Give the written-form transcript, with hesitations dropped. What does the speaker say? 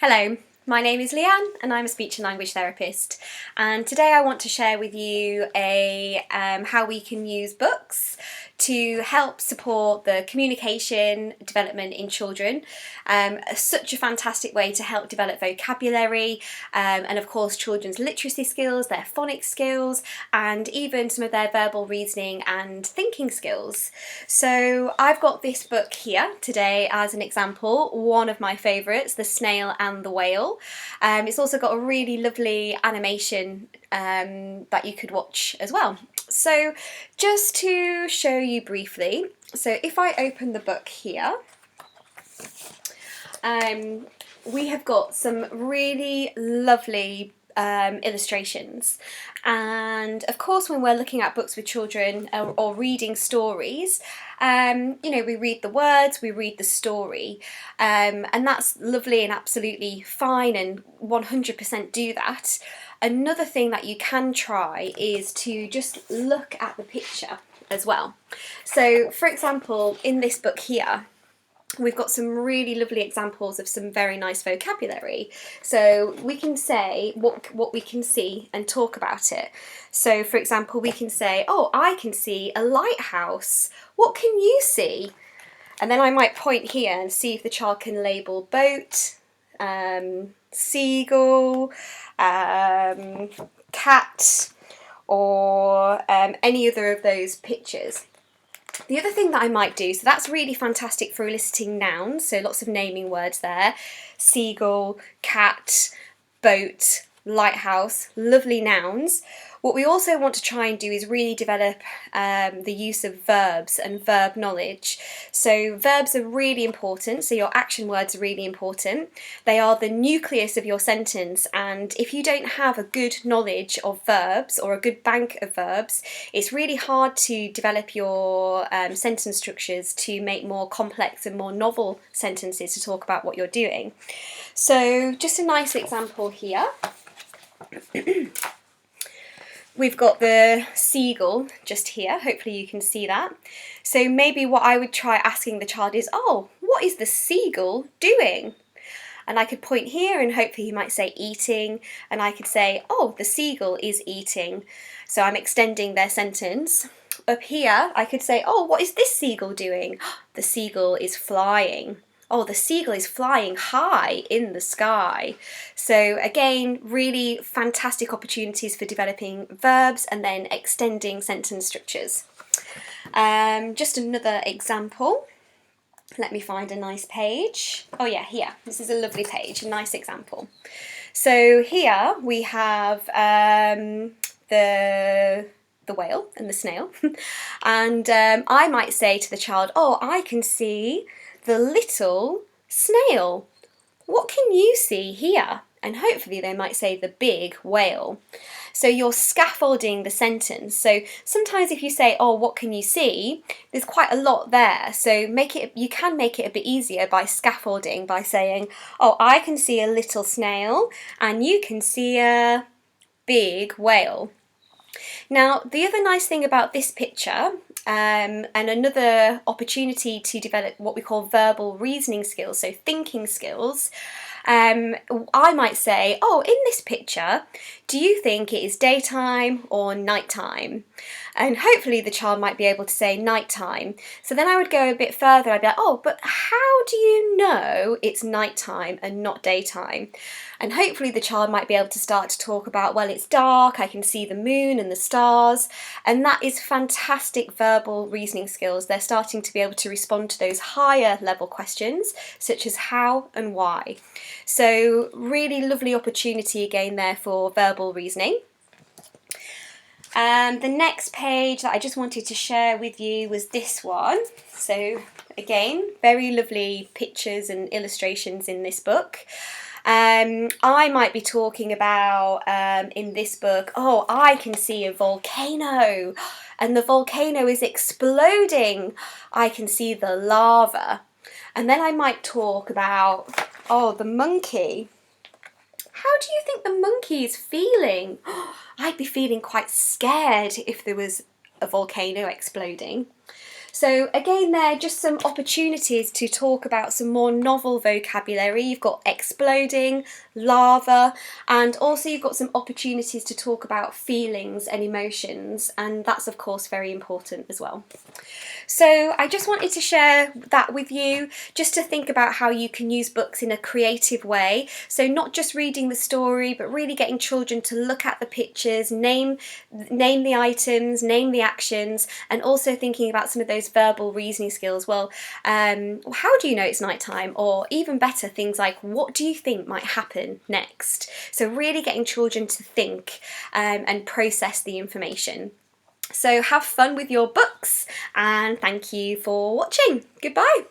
Hello, my name is Leanne and I'm a speech and language therapist, and today I want to share with you how we can use books to help support the communication development in children. Such a fantastic way to help develop vocabulary and of course children's literacy skills, their phonics skills, and even some of their verbal reasoning and thinking skills. So I've got this book here today as an example, one of my favourites, The Snail and the Whale. It's also got a really lovely animation that you could watch as well. So just to show you briefly, so if I open the book here, we have got some really lovely illustrations, and of course when we're looking at books with children or reading stories, we read the words, we read the story, and that's lovely and absolutely fine and 100% do that. Another thing that you can try is to just look at the picture as well. So for example, in this book here, we've got some really lovely examples of some very nice vocabulary. So we can say what we can see and talk about it. So for example, we can say, oh, I can see a lighthouse. What can you see? And then I might point here and see if the child can label boat, seagull, cat, or any other of those pictures. The other thing that I might do, so that's really fantastic for eliciting nouns, so lots of naming words there. Seagull, cat, boat, lighthouse, lovely nouns. What we also want to try and do is really develop the use of verbs and verb knowledge. So verbs are really important, so your action words are really important. They are the nucleus of your sentence, and if you don't have a good knowledge of verbs or a good bank of verbs, it's really hard to develop your sentence structures to make more complex and more novel sentences to talk about what you're doing. So just a nice example here. We've got the seagull just here, hopefully you can see that. So maybe what I would try asking the child is, oh, what is the seagull doing? And I could point here and hopefully he might say eating, and I could say, oh, the seagull is eating. So I'm extending their sentence. Up here I could say, oh, what is this seagull doing? The seagull is flying. Oh, the seagull is flying high in the sky. So again, really fantastic opportunities for developing verbs and then extending sentence structures. Just another example. Let me find a nice page. Oh yeah, here. This is a lovely page, a nice example. So here we have the whale and the snail. And I might say to the child, oh, I can see the little snail. What can you see here? And hopefully they might say the big whale. So you're scaffolding the sentence. So sometimes if you say, oh, what can you see? There's quite a lot there. So you can make it a bit easier by scaffolding, by saying, oh, I can see a little snail and you can see a big whale. Now, the other nice thing about this picture, and another opportunity to develop what we call verbal reasoning skills, so thinking skills, I might say, oh, in this picture, do you think it is daytime or nighttime? And hopefully the child might be able to say nighttime. So then I would go a bit further. I'd be like, oh, but how do you know it's nighttime and not daytime? And hopefully the child might be able to start to talk about, well, it's dark, I can see the moon and the stars, and that is fantastic verbal reasoning skills. They're starting to be able to respond to those higher level questions, such as how and why. So really lovely opportunity again there for verbal reasoning. The next page that I just wanted to share with you was this one. So again, very lovely pictures and illustrations in this book. I might be talking about in this book, oh, I can see a volcano and the volcano is exploding. I can see the lava. And then I might talk about, oh, the monkey. How do you think the monkey is feeling? I'd be feeling quite scared if there was a volcano exploding. So again, there are just some opportunities to talk about some more novel vocabulary. You've got exploding, lava, and also you've got some opportunities to talk about feelings and emotions, and that's of course very important as well. So I just wanted to share that with you, just to think about how you can use books in a creative way. So not just reading the story, but really getting children to look at the pictures, name the items, name the actions, and also thinking about some of those verbal reasoning skills. Well, how do you know it's nighttime? Or even better, things like, what do you think might happen next? So really getting children to think and process the information. So have fun with your books, and thank you for watching. Goodbye.